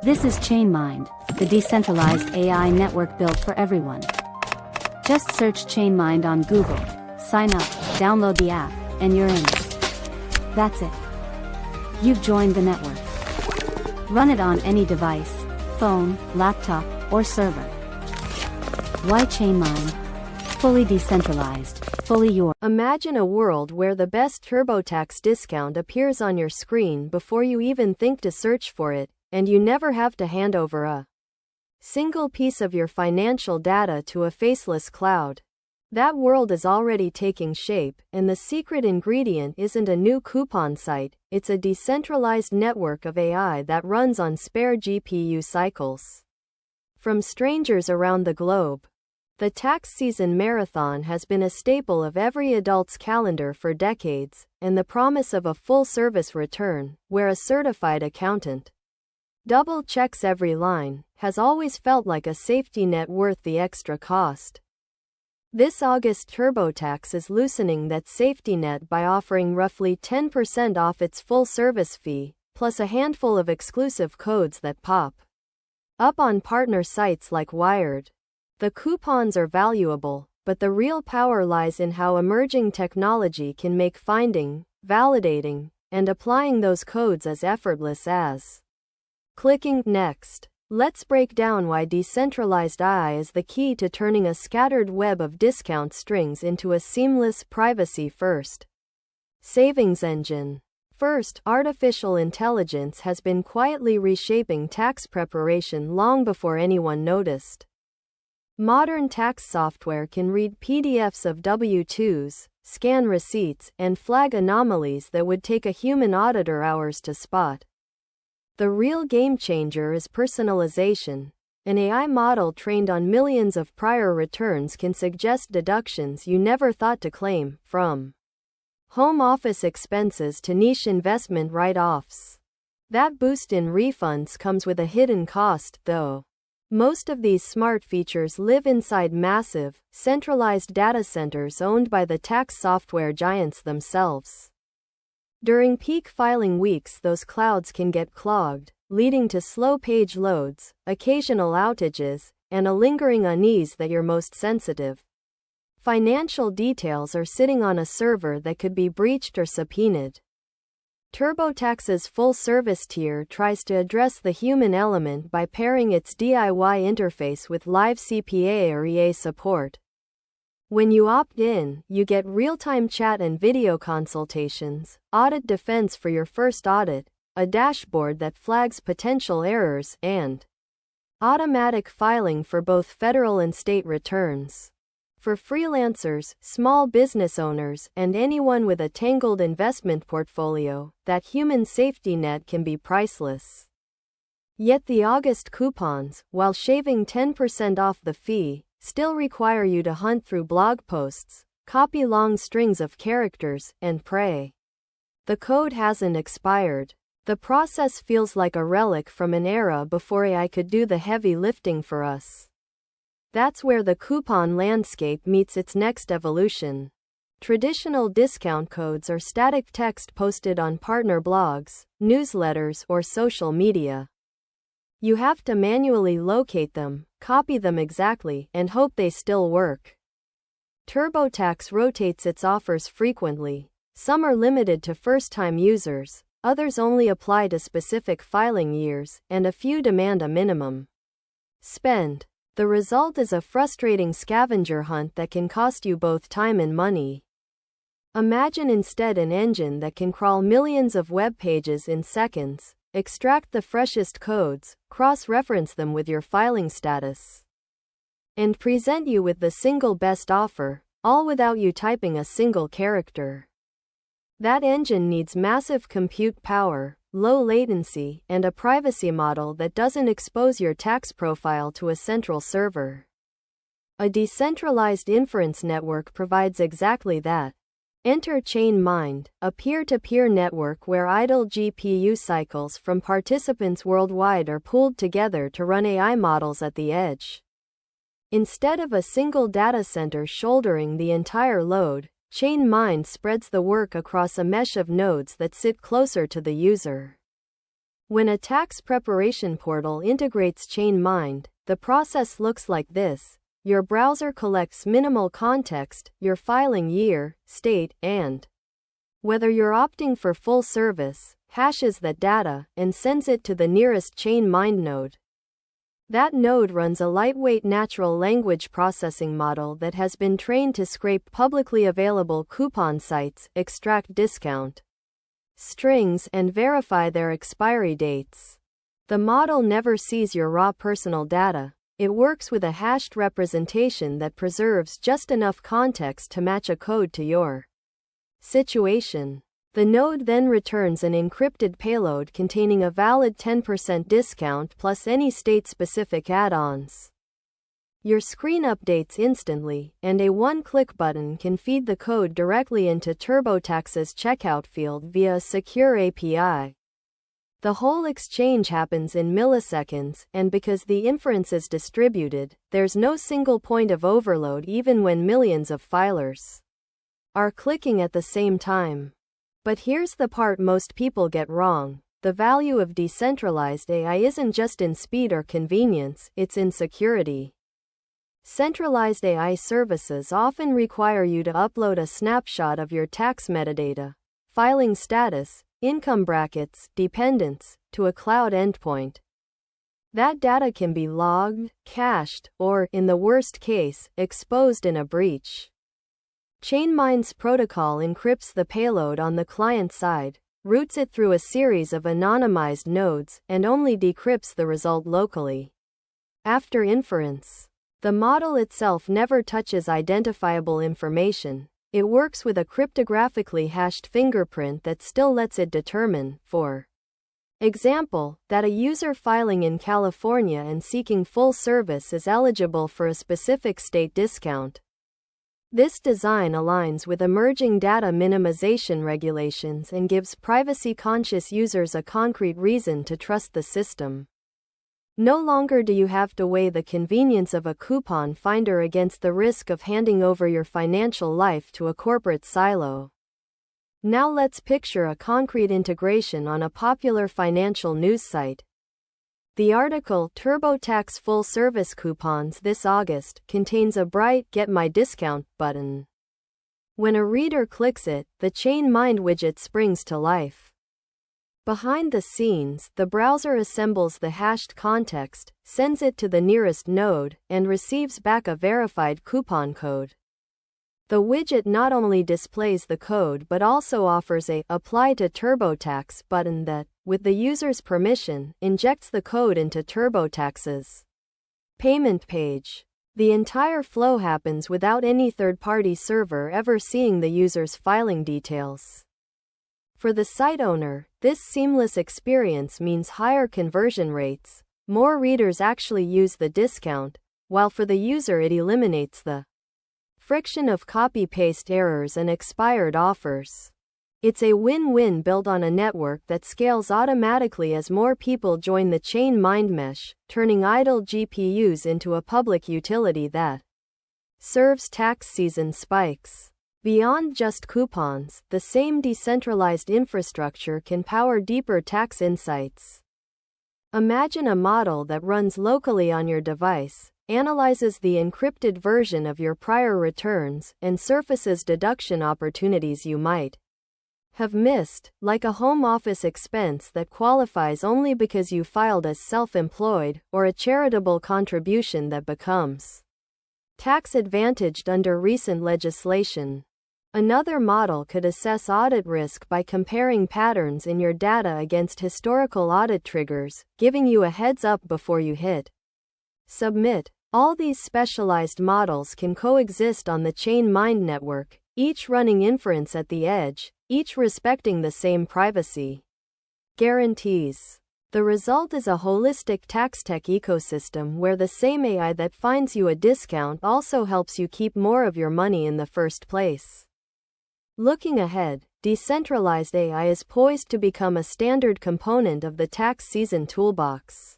This is ChainMind, the decentralized AI network built for everyone. Just search ChainMind on Google, sign up, download the app, and you're in. That's it. You've joined the network. Run it on any device, phone, laptop, or server. Why ChainMind? Fully decentralized, fully yours. Imagine a world where the best TurboTax discount appears on your screen before you even think to search for it, and you never have to hand over a single piece of your financial data to a faceless cloud. That world is already taking shape, and the secret ingredient isn't a new coupon site, it's a decentralized network of AI that runs on spare GPU cycles. From strangers around the globe, the tax season marathon has been a staple of every adult's calendar for decades, and the promise of a full-service return, where a certified accountant double-checks every line, has always felt like a safety net worth the extra cost. This August TurboTax is loosening that safety net by offering roughly 10% off its full service fee, plus a handful of exclusive codes that pop up on partner sites like Wired. The coupons are valuable, but the real power lies in how emerging technology can make finding, validating, and applying those codes as effortless as clicking next. Let's break down why decentralized AI is the key to turning a scattered web of discount strings into a seamless, privacy-first savings engine. First, artificial intelligence has been quietly reshaping tax preparation long before anyone noticed. Modern tax software can read PDFs of W-2s, scan receipts, and flag anomalies that would take a human auditor hours to spot. The real game changer is personalization. An AI model trained on millions of prior returns can suggest deductions you never thought to claim, from home office expenses to niche investment write-offs. That boost in refunds comes with a hidden cost, though. Most of these smart features live inside massive, centralized data centers owned by the tax software giants themselves. During peak filing weeks, those clouds can get clogged, leading to slow page loads, occasional outages, and a lingering unease that your most sensitive financial details are sitting on a server that could be breached or subpoenaed. TurboTax's full-service tier tries to address the human element by pairing its DIY interface with live CPA or EA support. When you opt in, you get real-time chat and video consultations, audit defense for your first audit, a dashboard that flags potential errors, and automatic filing for both federal and state returns. For freelancers, small business owners, and anyone with a tangled investment portfolio, that human safety net can be priceless. Yet the August coupons, while shaving 10% off the fee, still require you to hunt through blog posts, copy long strings of characters, and pray the code hasn't expired. The process feels like a relic from an era before AI could do the heavy lifting for us. That's where the coupon landscape meets its next evolution. Traditional discount codes are static text posted on partner blogs, newsletters, or social media. You have to manually locate them, copy them exactly, and hope they still work. TurboTax rotates its offers frequently. Some are limited to first-time users, others only apply to specific filing years, and a few demand a minimum spend. The result is a frustrating scavenger hunt that can cost you both time and money. Imagine instead an engine that can crawl millions of web pages in seconds, extract the freshest codes, cross-reference them with your filing status, and present you with the single best offer, all without you typing a single character. That engine needs massive compute power, low latency, and a privacy model that doesn't expose your tax profile to a central server. A decentralized inference network provides exactly that. Enter ChainMind, a peer-to-peer network where idle GPU cycles from participants worldwide are pooled together to run AI models at the edge. Instead of a single data center shouldering the entire load, ChainMind spreads the work across a mesh of nodes that sit closer to the user. When a tax preparation portal integrates ChainMind, the process looks like this. Your browser collects minimal context, your filing year, state, and whether you're opting for full service, hashes that data, and sends it to the nearest ChainMind node. That node runs a lightweight natural language processing model that has been trained to scrape publicly available coupon sites, extract discount strings, and verify their expiry dates. The model never sees your raw personal data. It works with a hashed representation that preserves just enough context to match a code to your situation. The node then returns an encrypted payload containing a valid 10% discount plus any state-specific add-ons. Your screen updates instantly, and a one-click button can feed the code directly into TurboTax's checkout field via a secure API. The whole exchange happens in milliseconds, and because the inference is distributed, there's no single point of overload even when millions of filers are clicking at the same time. But here's the part most people get wrong. The value of decentralized AI isn't just in speed or convenience, it's in security. Centralized AI services often require you to upload a snapshot of your tax metadata, filing status, income brackets, dependents, to a cloud endpoint. That data can be logged, cached, or, in the worst case, exposed in a breach. ChainMind's protocol encrypts the payload on the client side, routes it through a series of anonymized nodes, and only decrypts the result locally. After inference, the model itself never touches identifiable information. It works with a cryptographically hashed fingerprint that still lets it determine, for example, that a user filing in California and seeking full service is eligible for a specific state discount. This design aligns with emerging data minimization regulations and gives privacy-conscious users a concrete reason to trust the system. No longer do you have to weigh the convenience of a coupon finder against the risk of handing over your financial life to a corporate silo. Now let's picture a concrete integration on a popular financial news site. The article, TurboTax Full Service Coupons This August, contains a bright Get My Discount button. When a reader clicks it, the ChainMind widget springs to life. Behind the scenes, the browser assembles the hashed context, sends it to the nearest node, and receives back a verified coupon code. The widget not only displays the code but also offers a Apply to TurboTax button that, with the user's permission, injects the code into TurboTax's payment page. The entire flow happens without any third-party server ever seeing the user's filing details. For the site owner, this seamless experience means higher conversion rates. More readers actually use the discount, while for the user it eliminates the friction of copy-paste errors and expired offers. It's a win-win built on a network that scales automatically as more people join the ChainMind mesh, turning idle GPUs into a public utility that serves tax season spikes. Beyond just coupons, the same decentralized infrastructure can power deeper tax insights. Imagine a model that runs locally on your device, analyzes the encrypted version of your prior returns, and surfaces deduction opportunities you might have missed, like a home office expense that qualifies only because you filed as self-employed, or a charitable contribution that becomes tax-advantaged under recent legislation. Another model could assess audit risk by comparing patterns in your data against historical audit triggers, giving you a heads up before you hit submit. All these specialized models can coexist on the ChainMind network, each running inference at the edge, each respecting the same privacy guarantees. The result is a holistic tax tech ecosystem where the same AI that finds you a discount also helps you keep more of your money in the first place. Looking ahead, decentralized AI is poised to become a standard component of the tax season toolbox.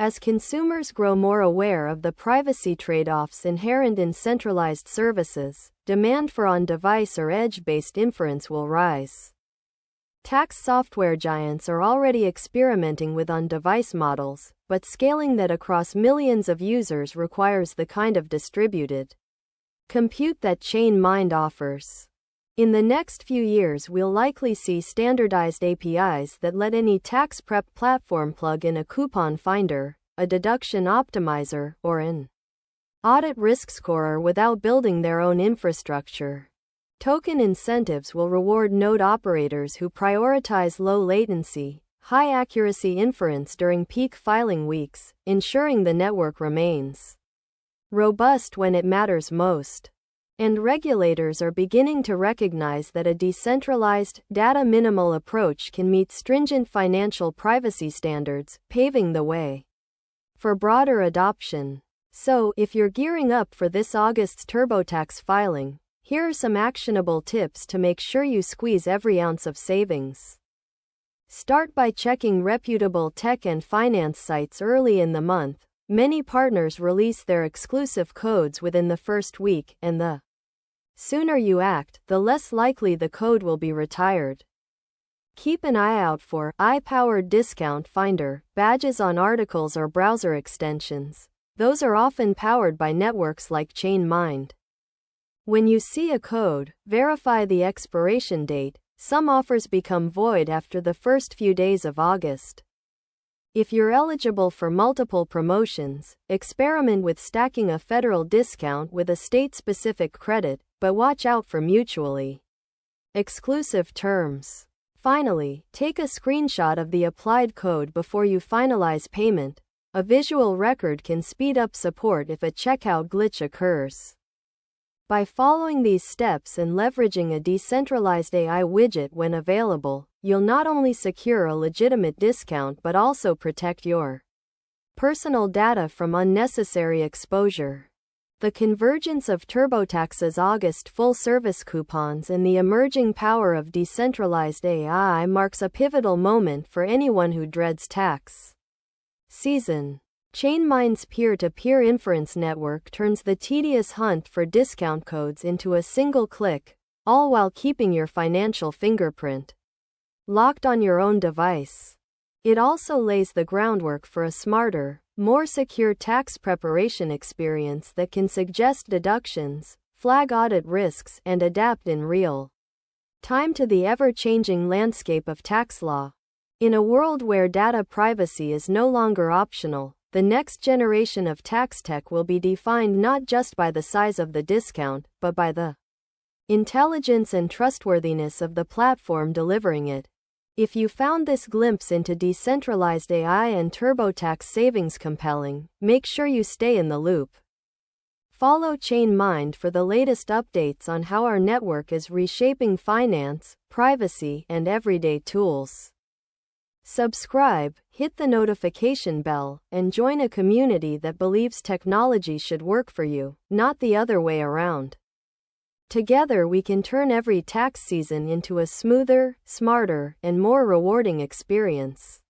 As consumers grow more aware of the privacy trade-offs inherent in centralized services, demand for on-device or edge-based inference will rise. Tax software giants are already experimenting with on-device models, but scaling that across millions of users requires the kind of distributed compute that ChainMind offers. In the next few years, we'll likely see standardized APIs that let any tax prep platform plug in a coupon finder, a deduction optimizer, or an audit risk scorer without building their own infrastructure. Token incentives will reward node operators who prioritize low latency, high accuracy inference during peak filing weeks, ensuring the network remains robust when it matters most. And regulators are beginning to recognize that a decentralized, data minimal approach can meet stringent financial privacy standards, paving the way for broader adoption. So, if you're gearing up for this August's TurboTax filing, here are some actionable tips to make sure you squeeze every ounce of savings. Start by checking reputable tech and finance sites early in the month. Many partners release their exclusive codes within the first week, and the sooner you act, the less likely the code will be retired. Keep an eye out for AI-powered discount finder badges on articles or browser extensions. Those are often powered by networks like ChainMind. When you see a code, verify the expiration date. Some offers become void after the first few days of August. If you're eligible for multiple promotions, experiment with stacking a federal discount with a state-specific credit, but watch out for mutually exclusive terms. Finally, take a screenshot of the applied code before you finalize payment. A visual record can speed up support if a checkout glitch occurs. By following these steps and leveraging a decentralized AI widget when available, you'll not only secure a legitimate discount but also protect your personal data from unnecessary exposure. The convergence of TurboTax's August full-service coupons and the emerging power of decentralized AI marks a pivotal moment for anyone who dreads tax season. ChainMind's peer-to-peer inference network turns the tedious hunt for discount codes into a single click, all while keeping your financial fingerprint locked on your own device. It also lays the groundwork for a smarter, more secure tax preparation experience that can suggest deductions, flag audit risks, and adapt in real time to the ever-changing landscape of tax law. In a world where data privacy is no longer optional, the next generation of tax tech will be defined not just by the size of the discount, but by the intelligence and trustworthiness of the platform delivering it. If you found this glimpse into decentralized AI and TurboTax savings compelling, make sure you stay in the loop. Follow ChainMind for the latest updates on how our network is reshaping finance, privacy, and everyday tools. Subscribe, hit the notification bell, and join a community that believes technology should work for you, not the other way around. Together we can turn every tax season into a smoother, smarter, and more rewarding experience.